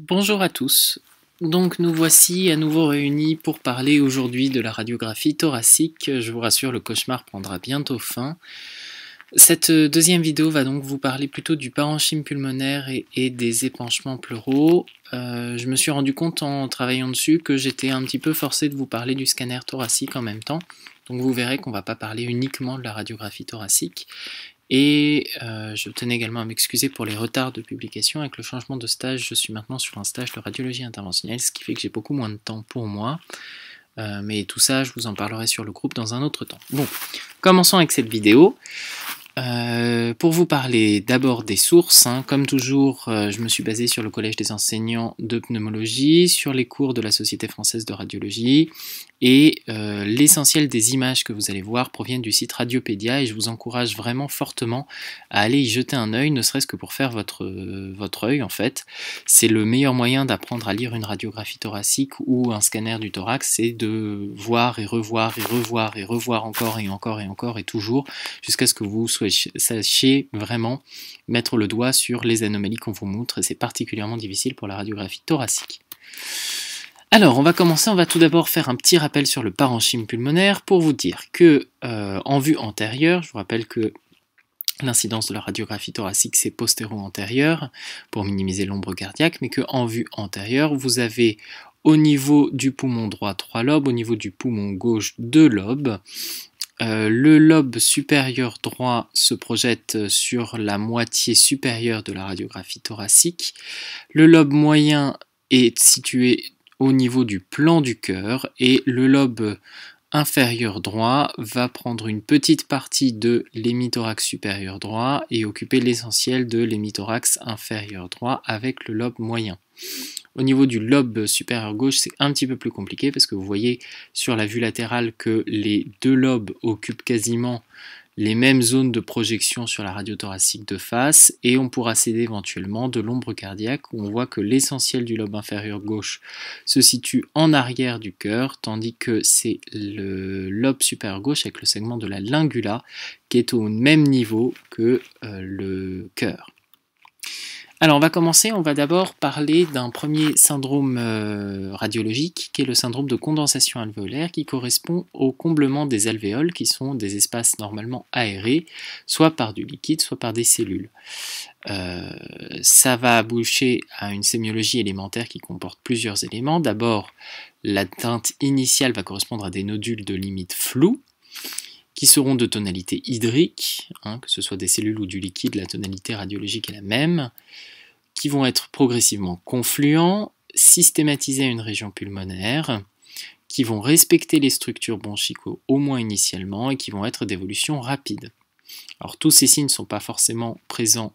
Bonjour à tous. Donc nous voici à nouveau réunis pour parler aujourd'hui de la radiographie thoracique. Je vous rassure, le cauchemar prendra bientôt fin. Cette deuxième vidéo va donc vous parler plutôt du parenchyme pulmonaire et des épanchements pleuraux. Je me suis rendu compte en travaillant dessus que j'étais un petit peu forcé de vous parler du scanner thoracique en même temps. Donc vous verrez qu'on ne va pas parler uniquement de la radiographie thoracique. Et je tenais également à m'excuser pour les retards de publication. Avec le changement de stage, je suis maintenant sur un stage de radiologie interventionnelle, ce qui fait que j'ai beaucoup moins de temps pour moi. Mais tout ça, je vous en parlerai sur le groupe dans un autre temps. Bon, commençons avec cette vidéo. Pour vous parler d'abord des sources, comme toujours, je me suis basé sur le Collège des enseignants de pneumologie, sur les cours de la Société française de radiologie, et l'essentiel des images que vous allez voir proviennent du site Radiopédia, et je vous encourage vraiment fortement à aller y jeter un œil, ne serait-ce que pour faire votre œil en fait. C'est le meilleur moyen d'apprendre à lire une radiographie thoracique ou un scanner du thorax, c'est de voir et revoir et revoir et revoir encore et encore et encore et toujours, jusqu'à ce que vous sachiez vraiment mettre le doigt sur les anomalies qu'on vous montre, et c'est particulièrement difficile pour la radiographie thoracique. Alors, on va commencer, on va tout d'abord faire un petit rappel sur le parenchyme pulmonaire pour vous dire que, en vue antérieure, je vous rappelle que l'incidence de la radiographie thoracique c'est postéro-antérieure pour minimiser l'ombre cardiaque, mais qu'en vue antérieure, vous avez au niveau du poumon droit 3 lobes, au niveau du poumon gauche 2 lobes. Le lobe supérieur droit se projette sur la moitié supérieure de la radiographie thoracique. Le lobe moyen est situé au niveau du plan du cœur et le lobe inférieur droit va prendre une petite partie de l'hémithorax supérieur droit et occuper l'essentiel de l'hémithorax inférieur droit avec le lobe moyen. Au niveau du lobe supérieur gauche, c'est un petit peu plus compliqué parce que vous voyez sur la vue latérale que les deux lobes occupent quasiment les mêmes zones de projection sur la radio thoracique de face, et on pourra céder éventuellement de l'ombre cardiaque où on voit que l'essentiel du lobe inférieur gauche se situe en arrière du cœur, tandis que c'est le lobe supérieur gauche avec le segment de la lingula qui est au même niveau que le cœur. Alors on va commencer, on va d'abord parler d'un premier syndrome radiologique qui est le syndrome de condensation alvéolaire qui correspond au comblement des alvéoles qui sont des espaces normalement aérés, soit par du liquide, soit par des cellules. Ça va aboucher à une sémiologie élémentaire qui comporte plusieurs éléments. D'abord, la teinte initiale va correspondre à des nodules de limite floue, qui seront de tonalité hydrique, que ce soit des cellules ou du liquide, la tonalité radiologique est la même, qui vont être progressivement confluents, systématisés à une région pulmonaire, qui vont respecter les structures bronchicaux au moins initialement et qui vont être d'évolution rapide. Alors tous ces signes ne sont pas forcément présents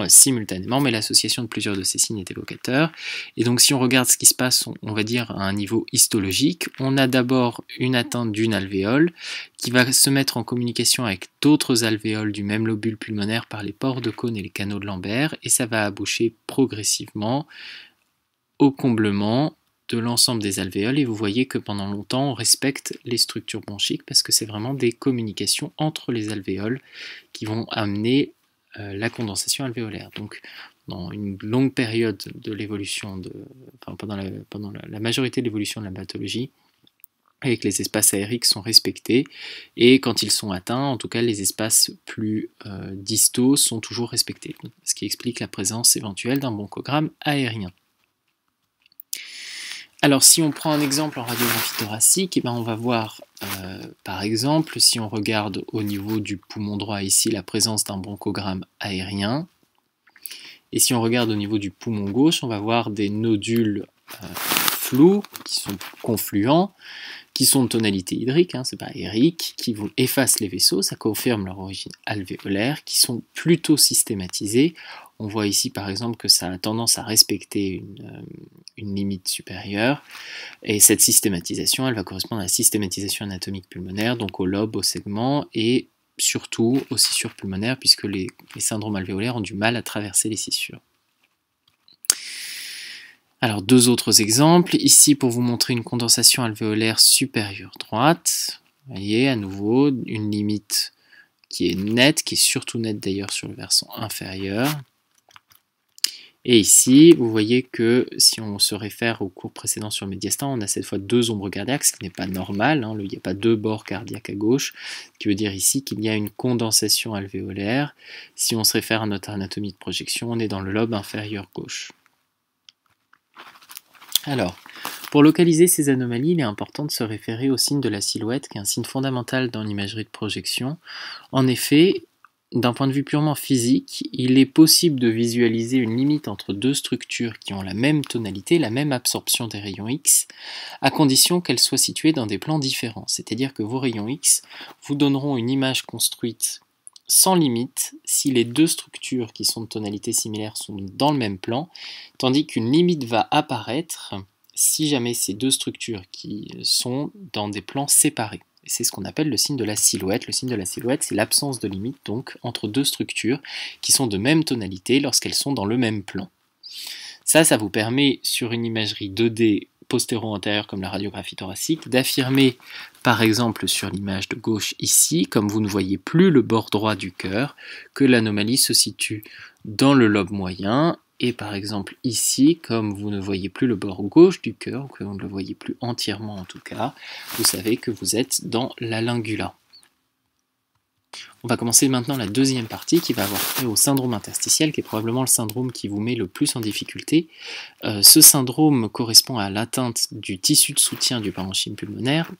simultanément, mais l'association de plusieurs de ces signes est évocateur. Et donc si on regarde ce qui se passe, on va dire à un niveau histologique, on a d'abord une atteinte d'une alvéole qui va se mettre en communication avec d'autres alvéoles du même lobule pulmonaire par les pores de Kohn et les canaux de Lambert, et ça va aboucher progressivement au comblement de l'ensemble des alvéoles, et vous voyez que pendant longtemps on respecte les structures bronchiques parce que c'est vraiment des communications entre les alvéoles qui vont amener la condensation alvéolaire. Donc dans une longue période de l'évolution, pendant la majorité de l'évolution de la pathologie, et que les espaces aériques sont respectés, et quand ils sont atteints, en tout cas les espaces plus distaux sont toujours respectés, ce qui explique la présence éventuelle d'un bronchogramme aérien. Alors si on prend un exemple en radiographie thoracique, on va voir par exemple, si on regarde au niveau du poumon droit ici, la présence d'un bronchogramme aérien. Et si on regarde au niveau du poumon gauche, on va voir des nodules flous, qui sont confluents, qui sont de tonalité hydrique, c'est pas aérique, qui effacent les vaisseaux, ça confirme leur origine alvéolaire, qui sont plutôt systématisés. On voit ici par exemple que ça a tendance à respecter une limite supérieure, et cette systématisation, elle va correspondre à la systématisation anatomique pulmonaire, donc au lobe, au segment, et surtout aux scissures pulmonaires, puisque les syndromes alvéolaires ont du mal à traverser les scissures. Alors deux autres exemples, ici pour vous montrer une condensation alvéolaire supérieure droite, vous voyez à nouveau une limite qui est nette, qui est surtout nette d'ailleurs sur le versant inférieur, Et ici, vous voyez que si on se réfère au cours précédent sur le médiastin, on a cette fois deux ombres cardiaques, ce qui n'est pas normal, hein, il n'y a pas deux bords cardiaques à gauche, ce qui veut dire ici qu'il y a une condensation alvéolaire. Si on se réfère à notre anatomie de projection, on est dans le lobe inférieur gauche. Alors, pour localiser ces anomalies, il est important de se référer au signe de la silhouette, qui est un signe fondamental dans l'imagerie de projection. En effet, d'un point de vue purement physique, il est possible de visualiser une limite entre deux structures qui ont la même tonalité, la même absorption des rayons X, à condition qu'elles soient situées dans des plans différents. C'est-à-dire que vos rayons X vous donneront une image construite sans limite si les deux structures qui sont de tonalité similaire sont dans le même plan, tandis qu'une limite va apparaître si jamais ces deux structures qui sont dans des plans séparés. C'est ce qu'on appelle le signe de la silhouette. Le signe de la silhouette, c'est l'absence de limite donc entre deux structures qui sont de même tonalité lorsqu'elles sont dans le même plan. Ça vous permet sur une imagerie 2D postéro-antérieure comme la radiographie thoracique d'affirmer par exemple sur l'image de gauche ici, comme vous ne voyez plus le bord droit du cœur, que l'anomalie se situe dans le lobe moyen. Et par exemple ici, comme vous ne voyez plus le bord gauche du cœur, ou que vous ne le voyez plus entièrement en tout cas, vous savez que vous êtes dans la lingula. On va commencer maintenant la deuxième partie qui va avoir trait au syndrome interstitiel, qui est probablement le syndrome qui vous met le plus en difficulté. Ce syndrome correspond à l'atteinte du tissu de soutien du parenchyme pulmonaire.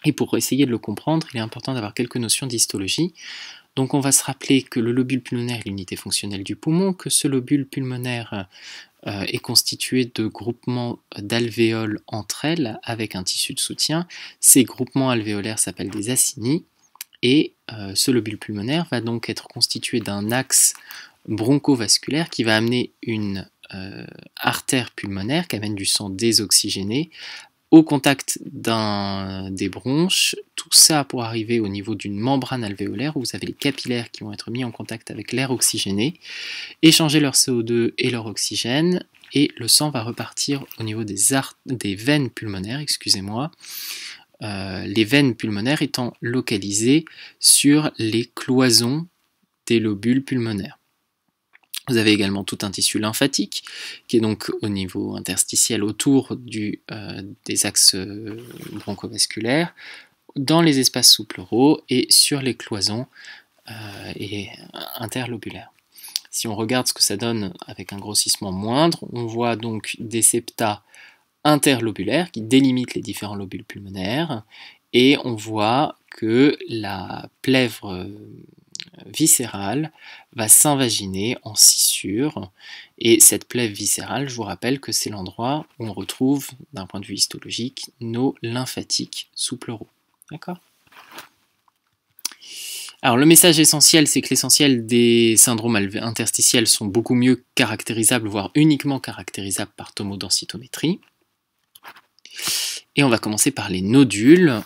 Et pour essayer de le comprendre, il est important d'avoir quelques notions d'histologie. Donc on va se rappeler que le lobule pulmonaire est l'unité fonctionnelle du poumon, que ce lobule pulmonaire est constitué de groupements d'alvéoles entre elles avec un tissu de soutien. Ces groupements alvéolaires s'appellent des acini et ce lobule pulmonaire va donc être constitué d'un axe bronchovasculaire qui va amener une artère pulmonaire qui amène du sang désoxygéné au contact des bronches, tout ça pour arriver au niveau d'une membrane alvéolaire où vous avez les capillaires qui vont être mis en contact avec l'air oxygéné, échanger leur CO2 et leur oxygène, et le sang va repartir au niveau des veines pulmonaires, excusez-moi, les veines pulmonaires étant localisées sur les cloisons des lobules pulmonaires. Vous avez également tout un tissu lymphatique qui est donc au niveau interstitiel autour des axes bronchovasculaires, dans les espaces sous-pleuraux et sur les cloisons interlobulaires. Si on regarde ce que ça donne avec un grossissement moindre, on voit donc des septa interlobulaires qui délimitent les différents lobules pulmonaires et on voit que la plèvre viscérale va s'invaginer en scissure, et cette plèvre viscérale, je vous rappelle que c'est l'endroit où on retrouve, d'un point de vue histologique, nos lymphatiques sous-pleuraux. D'accord ? Alors le message essentiel, c'est que l'essentiel des syndromes interstitiels sont beaucoup mieux caractérisables, voire uniquement caractérisables par tomodensitométrie. Et on va commencer par les nodules.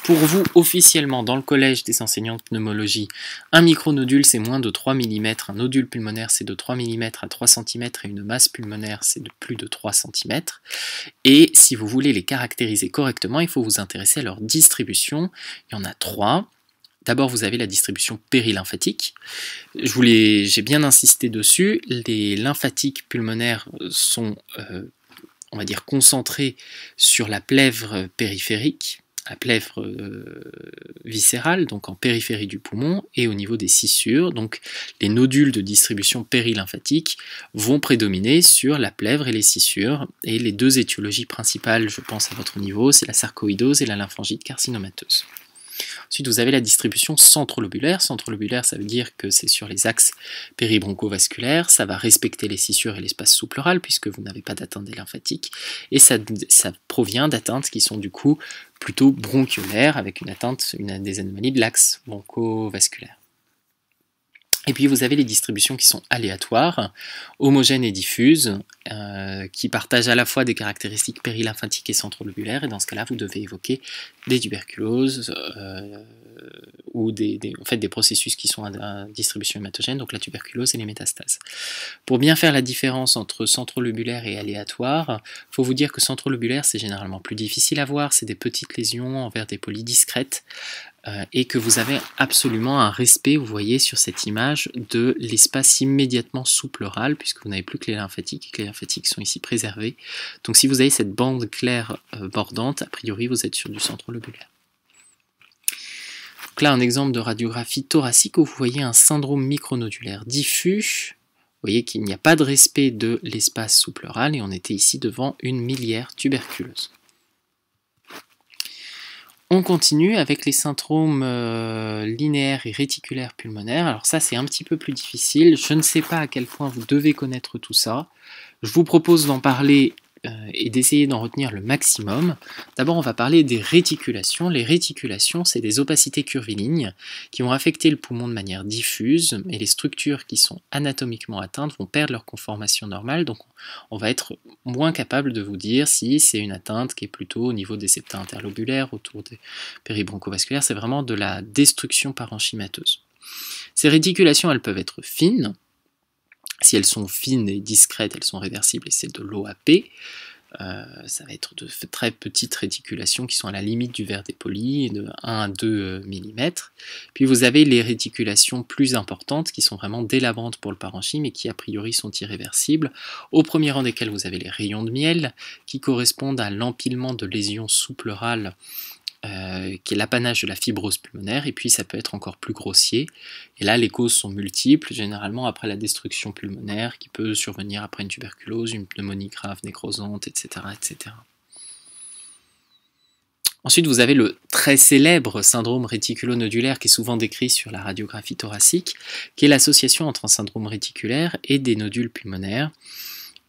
Pour vous, officiellement, dans le collège des enseignants de pneumologie, un micronodule, c'est moins de 3 mm, un nodule pulmonaire, c'est de 3 mm à 3 cm, et une masse pulmonaire, c'est de plus de 3 cm. Et si vous voulez les caractériser correctement, il faut vous intéresser à leur distribution. Il y en a 3. D'abord, vous avez la distribution périlymphatique. J'ai bien insisté dessus. Les lymphatiques pulmonaires sont on va dire concentré sur la plèvre périphérique, la plèvre viscérale, donc en périphérie du poumon, et au niveau des scissures, donc les nodules de distribution périlymphatique vont prédominer sur la plèvre et les scissures, et les deux étiologies principales, je pense à votre niveau, c'est la sarcoïdose et la lymphangite carcinomateuse. Ensuite, vous avez la distribution centrolobulaire. Centrolobulaire, ça veut dire que c'est sur les axes péribronchovasculaires, ça va respecter les scissures et l'espace sous-pleural puisque vous n'avez pas d'atteinte des lymphatiques, et ça provient d'atteintes qui sont du coup plutôt bronchiolaires avec une des anomalies de l'axe bronchovasculaire. Et puis vous avez les distributions qui sont aléatoires, homogènes et diffuses, qui partagent à la fois des caractéristiques périlymphatiques et centrolobulaires, et dans ce cas-là, vous devez évoquer des tuberculoses ou en fait, des processus qui sont à distribution hématogène, donc la tuberculose et les métastases. Pour bien faire la différence entre centrolobulaire et aléatoire, il faut vous dire que centrolobulaire, c'est généralement plus difficile à voir, c'est des petites lésions envers des polis discrètes, et que vous avez absolument un respect, vous voyez sur cette image, de l'espace immédiatement sous pleural, puisque vous n'avez plus que les lymphatiques, et que les lymphatiques sont ici préservés. Donc si vous avez cette bande claire bordante, a priori vous êtes sur du centrolobulaire. Donc là, un exemple de radiographie thoracique où vous voyez un syndrome micronodulaire diffus. Vous voyez qu'il n'y a pas de respect de l'espace sous-pleural et on était ici devant une miliaire tuberculeuse. On continue avec les syndromes linéaires et réticulaires pulmonaires. Alors ça, c'est un petit peu plus difficile. Je ne sais pas à quel point vous devez connaître tout ça. Je vous propose d'en parler et d'essayer d'en retenir le maximum. D'abord, on va parler des réticulations. Les réticulations, c'est des opacités curvilignes qui vont affecter le poumon de manière diffuse, et les structures qui sont anatomiquement atteintes vont perdre leur conformation normale, donc on va être moins capable de vous dire si c'est une atteinte qui est plutôt au niveau des septa interlobulaires, autour des péribronchovasculaires. C'est vraiment de la destruction parenchymateuse. Ces réticulations, elles peuvent être fines. Si elles sont fines et discrètes, elles sont réversibles et c'est de l'OAP. Ça va être de très petites réticulations qui sont à la limite du verre dépoli, de 1 à 2 mm. Puis vous avez les réticulations plus importantes qui sont vraiment délabrantes pour le parenchyme et qui a priori sont irréversibles, au premier rang desquels vous avez les rayons de miel qui correspondent à l'empilement de lésions sous-pleurales qui est l'apanage de la fibrose pulmonaire, et puis ça peut être encore plus grossier. Et là, les causes sont multiples, généralement après la destruction pulmonaire, qui peut survenir après une tuberculose, une pneumonie grave nécrosante, etc., etc. Ensuite, vous avez le très célèbre syndrome réticulonodulaire qui est souvent décrit sur la radiographie thoracique, qui est l'association entre un syndrome réticulaire et des nodules pulmonaires.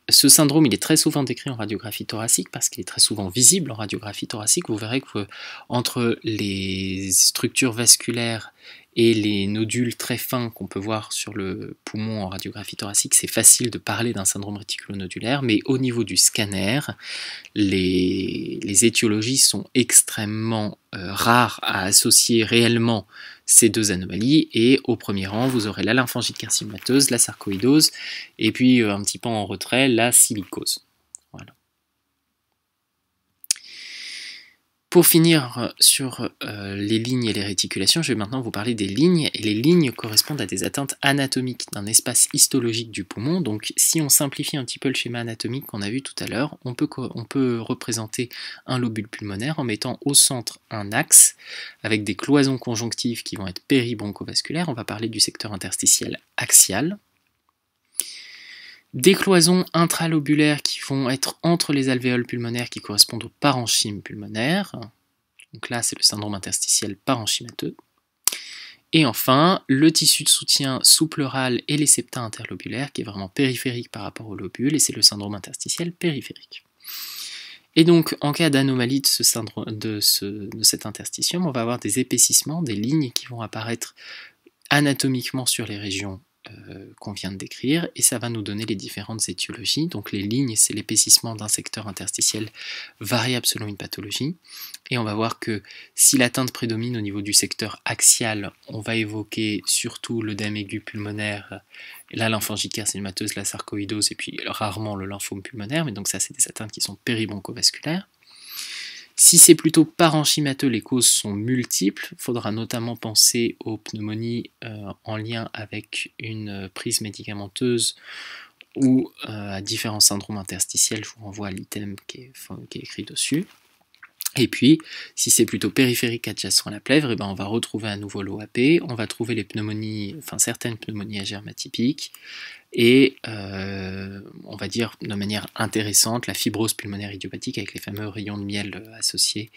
Ce syndrome, il est très souvent décrit en radiographie thoracique parce qu'il est très souvent visible en radiographie thoracique. Vous verrez que entre les structures vasculaires et les nodules très fins qu'on peut voir sur le poumon en radiographie thoracique, c'est facile de parler d'un syndrome réticulonodulaire, mais au niveau du scanner, les étiologies sont extrêmement rares à associer réellement ces deux anomalies, et au premier rang, vous aurez la lymphangite carcinomateuse, la sarcoïdose, et puis un petit peu en retrait, la silicose. Voilà. Pour finir sur les lignes et les réticulations, je vais maintenant vous parler des lignes, et les lignes correspondent à des atteintes anatomiques d'un espace histologique du poumon. Donc si on simplifie un petit peu le schéma anatomique qu'on a vu tout à l'heure, on peut représenter un lobule pulmonaire en mettant au centre un axe avec des cloisons conjonctives qui vont être péribronchovasculaires. On va parler du secteur interstitiel axial. Des cloisons intralobulaires qui vont être entre les alvéoles pulmonaires qui correspondent au parenchyme pulmonaire. Donc là, c'est le syndrome interstitiel parenchymateux. Et enfin, le tissu de soutien sous-pleural et les septa interlobulaires qui est vraiment périphérique par rapport au lobule, et c'est le syndrome interstitiel périphérique. Et donc, en cas d'anomalie de cet interstitium, on va avoir des épaississements, des lignes qui vont apparaître anatomiquement sur les régions qu'on vient de décrire, et ça va nous donner les différentes étiologies. Donc les lignes, c'est l'épaississement d'un secteur interstitiel variable selon une pathologie, et on va voir que si l'atteinte prédomine au niveau du secteur axial, on va évoquer surtout l'œdème aigu pulmonaire, la lymphangite carcinomateuse, la sarcoïdose, et puis rarement le lymphome pulmonaire, mais donc ça c'est des atteintes qui sont péribronchovasculaires. Si c'est plutôt parenchymateux, les causes sont multiples. Il faudra notamment penser aux pneumonies en lien avec une prise médicamenteuse ou à différents syndromes interstitiels. Je vous renvoie à l'item qui est écrit dessus. Et puis, si c'est plutôt périphérique adjacent à la plèvre, on va retrouver à nouveau l'OAP, on va trouver les pneumonies, certaines pneumonies à germe atypiques, et on va dire de manière intéressante la fibrose pulmonaire idiopathique avec les fameux rayons de miel associés.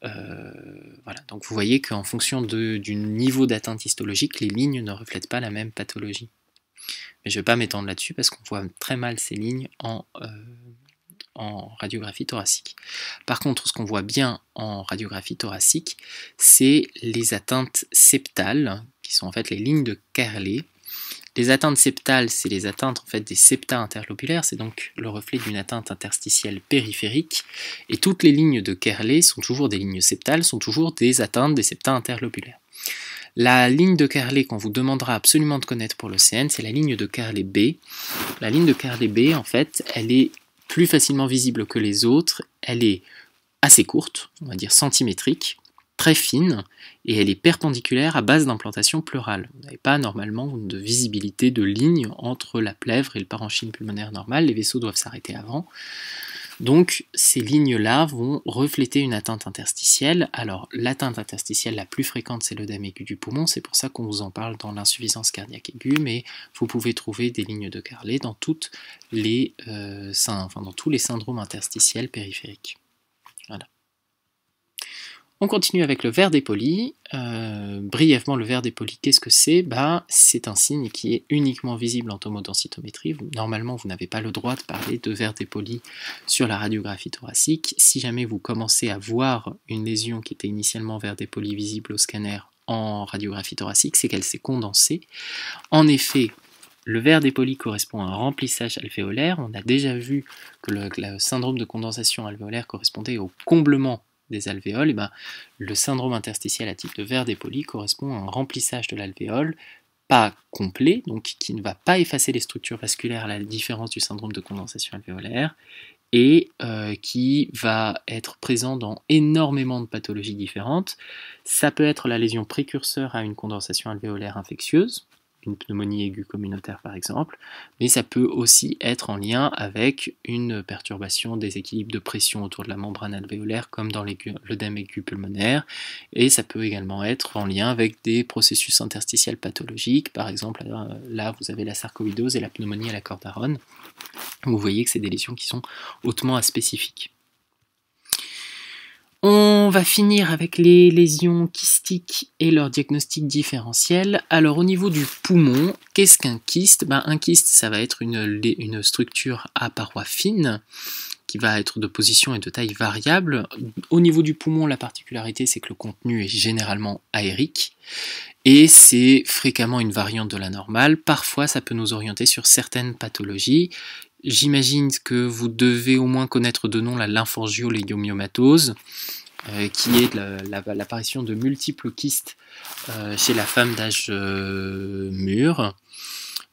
Voilà. Donc vous voyez qu'en fonction du niveau d'atteinte histologique, les lignes ne reflètent pas la même pathologie. Mais je ne vais pas m'étendre là-dessus parce qu'on voit très mal ces lignes en radiographie thoracique. Par contre, ce qu'on voit bien en radiographie thoracique, c'est les atteintes septales, qui sont en fait les lignes de Kerley. Les atteintes septales, c'est les atteintes en fait des septa interlobulaires, c'est donc le reflet d'une atteinte interstitielle périphérique, et toutes les lignes de Kerley sont toujours des lignes septales, sont toujours des atteintes des septa interlobulaires. La ligne de Kerley qu'on vous demandera absolument de connaître pour le CN, c'est la ligne de Kerley B. La ligne de Kerley B, en fait, elle est plus facilement visible que les autres, elle est assez courte, on va dire centimétrique, très fine et elle est perpendiculaire à base d'implantation pleurale. Vous n'avez pas normalement de visibilité de ligne entre la plèvre et le parenchyme pulmonaire normal, les vaisseaux doivent s'arrêter avant. Donc ces lignes-là vont refléter une atteinte interstitielle. Alors l'atteinte interstitielle la plus fréquente, c'est l'œdème aigu du poumon, c'est pour ça qu'on vous en parle dans l'insuffisance cardiaque aiguë, mais vous pouvez trouver des lignes de Carlet dans, dans tous les syndromes interstitiels périphériques. Voilà. On continue avec le verre dépoli. Brièvement, le verre dépoli, qu'est-ce que c'est? C'est un signe qui est uniquement visible en tomodensitométrie. Normalement, vous n'avez pas le droit de parler de verre dépoli sur la radiographie thoracique. Si jamais vous commencez à voir une lésion qui était initialement verre dépoli visible au scanner en radiographie thoracique, c'est qu'elle s'est condensée. En effet, le verre dépoli correspond à un remplissage alvéolaire. On a déjà vu que le syndrome de condensation alvéolaire correspondait au comblement des alvéoles. Et le syndrome interstitiel à type de verre dépoli correspond à un remplissage de l'alvéole, pas complet, donc qui ne va pas effacer les structures vasculaires à la différence du syndrome de condensation alvéolaire, et qui va être présent dans énormément de pathologies différentes. Ça peut être la lésion précurseur à une condensation alvéolaire infectieuse, une pneumonie aiguë communautaire par exemple, mais ça peut aussi être en lien avec une perturbation des équilibres de pression autour de la membrane alvéolaire comme dans l'œdème aigu pulmonaire, et ça peut également être en lien avec des processus interstitiels pathologiques, par exemple là vous avez la sarcoïdose et la pneumonie à la cordarone. Vous voyez que c'est des lésions qui sont hautement aspécifiques. On va finir avec les lésions kystiques et leur diagnostic différentiel. Alors au niveau du poumon, qu'est-ce qu'un kyste? Un kyste, ça va être une structure à parois fines qui va être de position et de taille variable. Au niveau du poumon, la particularité, c'est que le contenu est généralement aérique et c'est fréquemment une variante de la normale. Parfois, ça peut nous orienter sur certaines pathologies. J'imagine que vous devez au moins connaître de nom la lymphangioleiomyomatose, qui est l'apparition de multiples kystes chez la femme d'âge mûr.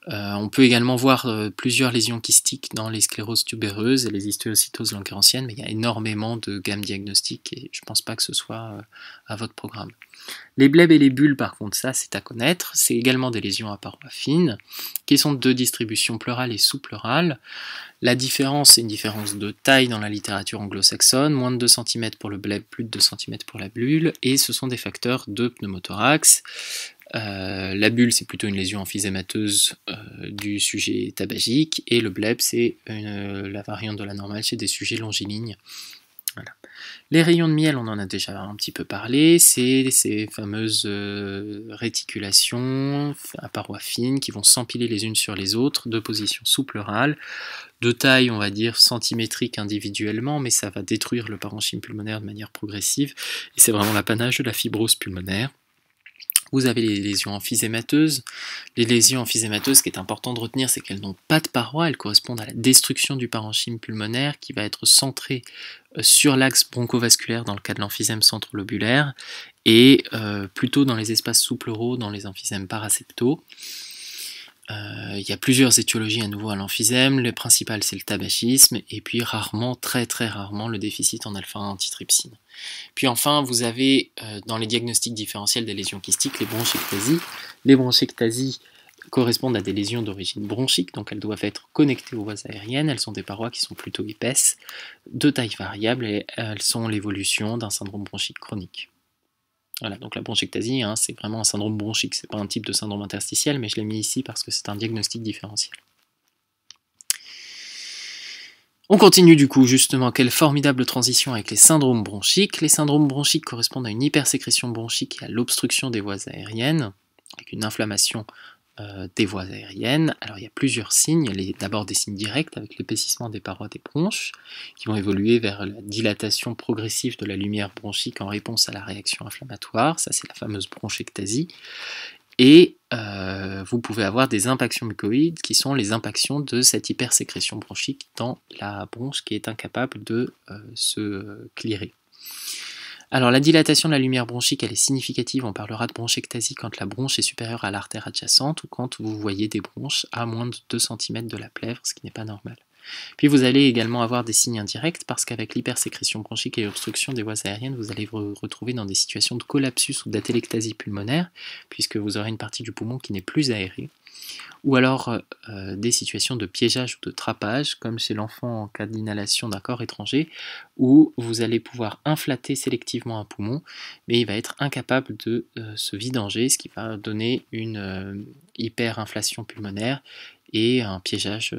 On peut également voir plusieurs lésions kystiques dans les scléroses tubéreuses et les histiocytoses langerhans, mais il y a énormément de gammes diagnostiques et je ne pense pas que ce soit à votre programme. Les blebs et les bulles, par contre, ça c'est à connaître. C'est également des lésions à parois fines qui sont de distribution pleurale et sous-pleurale. La différence, c'est une différence de taille dans la littérature anglo-saxonne, moins de 2 cm pour le bleb, plus de 2 cm pour la bulle, et ce sont des facteurs de pneumothorax. La bulle, c'est plutôt une lésion emphysémateuse du sujet tabagique, et le bleb, c'est la variante de la normale chez des sujets longilignes. Voilà. Les rayons de miel, on en a déjà un petit peu parlé, c'est ces fameuses réticulations à parois fines qui vont s'empiler les unes sur les autres, de position sous-pleurale, de taille, on va dire, centimétrique individuellement, mais ça va détruire le parenchyme pulmonaire de manière progressive, et c'est vraiment l'apanage de la fibrose pulmonaire. Vous avez les lésions emphysémateuses. Les lésions emphysémateuses, ce qui est important de retenir, c'est qu'elles n'ont pas de paroi, elles correspondent à la destruction du parenchyme pulmonaire qui va être centré sur l'axe bronchovasculaire dans le cas de l'emphysème centrolobulaire et plutôt dans les espaces sous-pleuraux, dans les emphysèmes paraseptaux. Il y a plusieurs étiologies à nouveau à l'emphysème, le principal c'est le tabagisme, et puis rarement, très très rarement, le déficit en alpha-antitrypsine. Puis enfin, vous avez dans les diagnostics différentiels des lésions kystiques les bronchiectasies. Les bronchiectasies correspondent à des lésions d'origine bronchique, donc elles doivent être connectées aux voies aériennes, elles sont des parois qui sont plutôt épaisses, de taille variable, et elles sont l'évolution d'un syndrome bronchique chronique. Voilà, donc la bronchiectasie, c'est vraiment un syndrome bronchique, c'est pas un type de syndrome interstitiel, mais je l'ai mis ici parce que c'est un diagnostic différentiel. On continue du coup, justement, quelle formidable transition avec les syndromes bronchiques. Les syndromes bronchiques correspondent à une hypersécrétion bronchique et à l'obstruction des voies aériennes, avec une inflammation des voies aériennes. Alors il y a plusieurs signes, il y a d'abord des signes directs avec l'épaississement des parois des bronches qui vont évoluer vers la dilatation progressive de la lumière bronchique en réponse à la réaction inflammatoire, ça c'est la fameuse bronchiectasie, et vous pouvez avoir des impactions mucoïdes qui sont les impactions de cette hypersécrétion bronchique dans la bronche qui est incapable de se clirer. Alors la dilatation de la lumière bronchique, elle est significative, on parlera de bronchiectasie quand la bronche est supérieure à l'artère adjacente ou quand vous voyez des bronches à moins de 2 cm de la plèvre, ce qui n'est pas normal. Puis vous allez également avoir des signes indirects parce qu'avec l'hypersécrétion bronchique et l'obstruction des voies aériennes, vous allez vous retrouver dans des situations de collapsus ou d'atelectasie pulmonaire, puisque vous aurez une partie du poumon qui n'est plus aérée, ou alors des situations de piégeage ou de trapage, comme chez l'enfant en cas d'inhalation d'un corps étranger, où vous allez pouvoir inflater sélectivement un poumon, mais il va être incapable de se vidanger, ce qui va donner une hyperinflation pulmonaire et un piégeage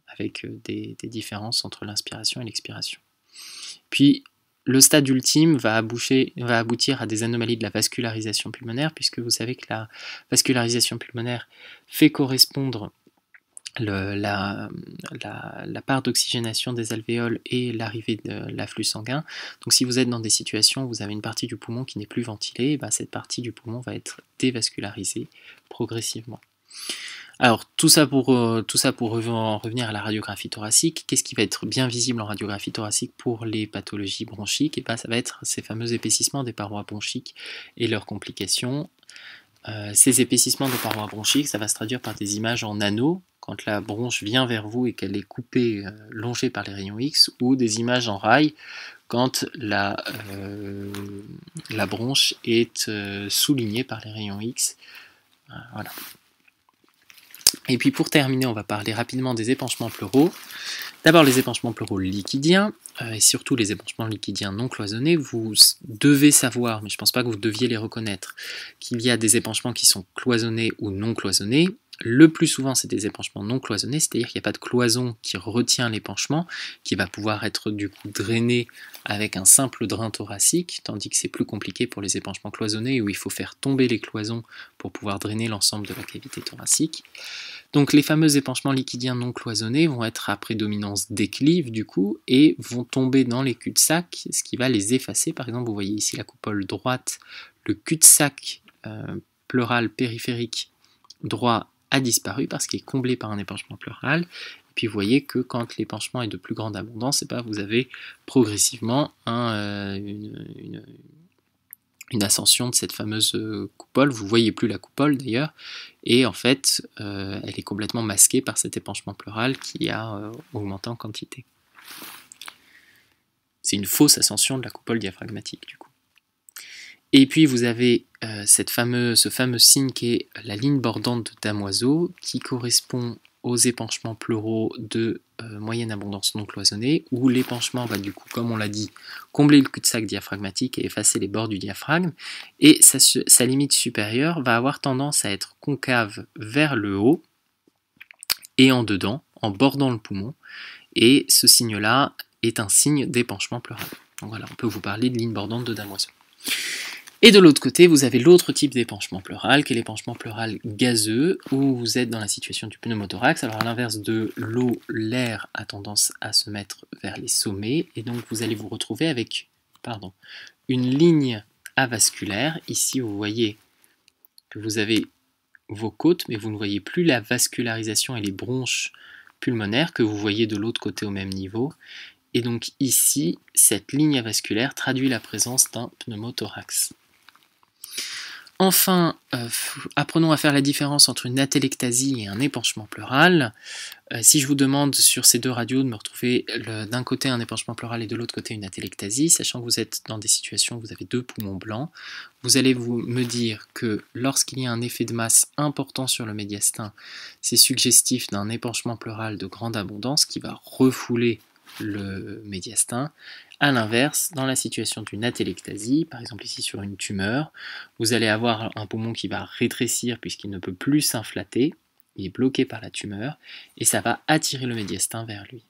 avec des différences entre l'inspiration et l'expiration. Puis le stade ultime va aboutir à des anomalies de la vascularisation pulmonaire, puisque vous savez que la vascularisation pulmonaire fait correspondre la part d'oxygénation des alvéoles et l'arrivée de l'afflux sanguin. Donc si vous êtes dans des situations où vous avez une partie du poumon qui n'est plus ventilée, cette partie du poumon va être dévascularisée progressivement. Alors tout ça pour en revenir à la radiographie thoracique. Qu'est-ce qui va être bien visible en radiographie thoracique pour les pathologies bronchiques? Et ça va être ces fameux épaississements des parois bronchiques et leurs complications. Ces épaississements des parois bronchiques, ça va se traduire par des images en anneaux, quand la bronche vient vers vous et qu'elle est coupée, longée par les rayons X, ou des images en rail, quand la bronche est soulignée par les rayons X. Voilà. Et puis pour terminer, on va parler rapidement des épanchements pleuraux. D'abord les épanchements pleuraux liquidiens, et surtout les épanchements liquidiens non cloisonnés. Vous devez savoir, mais je ne pense pas que vous deviez les reconnaître, qu'il y a des épanchements qui sont cloisonnés ou non cloisonnés. Le plus souvent, c'est des épanchements non cloisonnés, c'est-à-dire qu'il n'y a pas de cloison qui retient l'épanchement, qui va pouvoir être du coup drainé avec un simple drain thoracique, tandis que c'est plus compliqué pour les épanchements cloisonnés où il faut faire tomber les cloisons pour pouvoir drainer l'ensemble de la cavité thoracique. Donc les fameux épanchements liquidiens non cloisonnés vont être à prédominance déclive du coup et vont tomber dans les cul-de-sac, ce qui va les effacer. Par exemple, vous voyez ici la coupole droite, le cul-de-sac pleural périphérique droit a disparu parce qu'il est comblé par un épanchement pleural. Et puis vous voyez que quand l'épanchement est de plus grande abondance, vous avez progressivement une ascension de cette fameuse coupole. Vous ne voyez plus la coupole d'ailleurs, et en fait elle est complètement masquée par cet épanchement pleural qui a augmenté en quantité. C'est une fausse ascension de la coupole diaphragmatique du coup. Et puis vous avez ce fameux signe qui est la ligne bordante de damoiseau, qui correspond aux épanchements pleuraux de moyenne abondance non cloisonnée, où l'épanchement va du coup, comme on l'a dit, combler le cul-de-sac diaphragmatique et effacer les bords du diaphragme, et sa limite supérieure va avoir tendance à être concave vers le haut et en dedans, en bordant le poumon, et ce signe-là est un signe d'épanchement pleural. Donc voilà, on peut vous parler de ligne bordante de damoiseau. Et de l'autre côté, vous avez l'autre type d'épanchement pleural, qui est l'épanchement pleural gazeux, où vous êtes dans la situation du pneumothorax. Alors à l'inverse de l'eau, l'air a tendance à se mettre vers les sommets, et donc vous allez vous retrouver avec une ligne avasculaire. Ici, vous voyez que vous avez vos côtes, mais vous ne voyez plus la vascularisation et les bronches pulmonaires que vous voyez de l'autre côté au même niveau. Et donc ici, cette ligne avasculaire traduit la présence d'un pneumothorax. Enfin, apprenons à faire la différence entre une atelectasie et un épanchement pleural. Si je vous demande sur ces deux radios de me retrouver d'un côté un épanchement pleural et de l'autre côté une atelectasie, sachant que vous êtes dans des situations où vous avez deux poumons blancs, vous allez me dire que lorsqu'il y a un effet de masse important sur le médiastin, c'est suggestif d'un épanchement pleural de grande abondance qui va refouler le médiastin. A l'inverse, dans la situation d'une atelectasie, par exemple ici sur une tumeur, vous allez avoir un poumon qui va rétrécir puisqu'il ne peut plus s'inflater, il est bloqué par la tumeur, et ça va attirer le médiastin vers lui.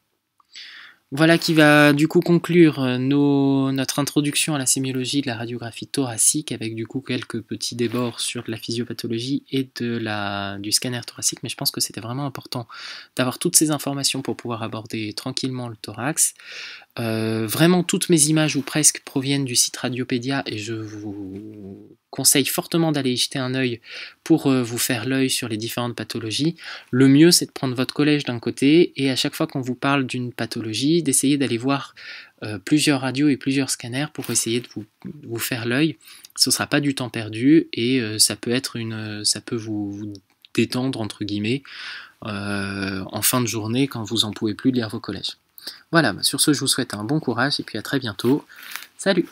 Voilà qui va du coup conclure notre introduction à la sémiologie de la radiographie thoracique, avec du coup quelques petits débords sur la physiopathologie et du scanner thoracique, mais je pense que c'était vraiment important d'avoir toutes ces informations pour pouvoir aborder tranquillement le thorax. Vraiment toutes mes images ou presque proviennent du site Radiopédia et je vous conseille fortement d'aller y jeter un œil pour vous faire l'œil sur les différentes pathologies. Le mieux c'est de prendre votre collège d'un côté et à chaque fois qu'on vous parle d'une pathologie, d'essayer d'aller voir plusieurs radios et plusieurs scanners pour essayer de vous faire l'œil. Ce ne sera pas du temps perdu et ça peut vous détendre entre guillemets en fin de journée quand vous en pouvez plus lire vos collèges. Voilà, sur ce je vous souhaite un bon courage et puis à très bientôt. Salut!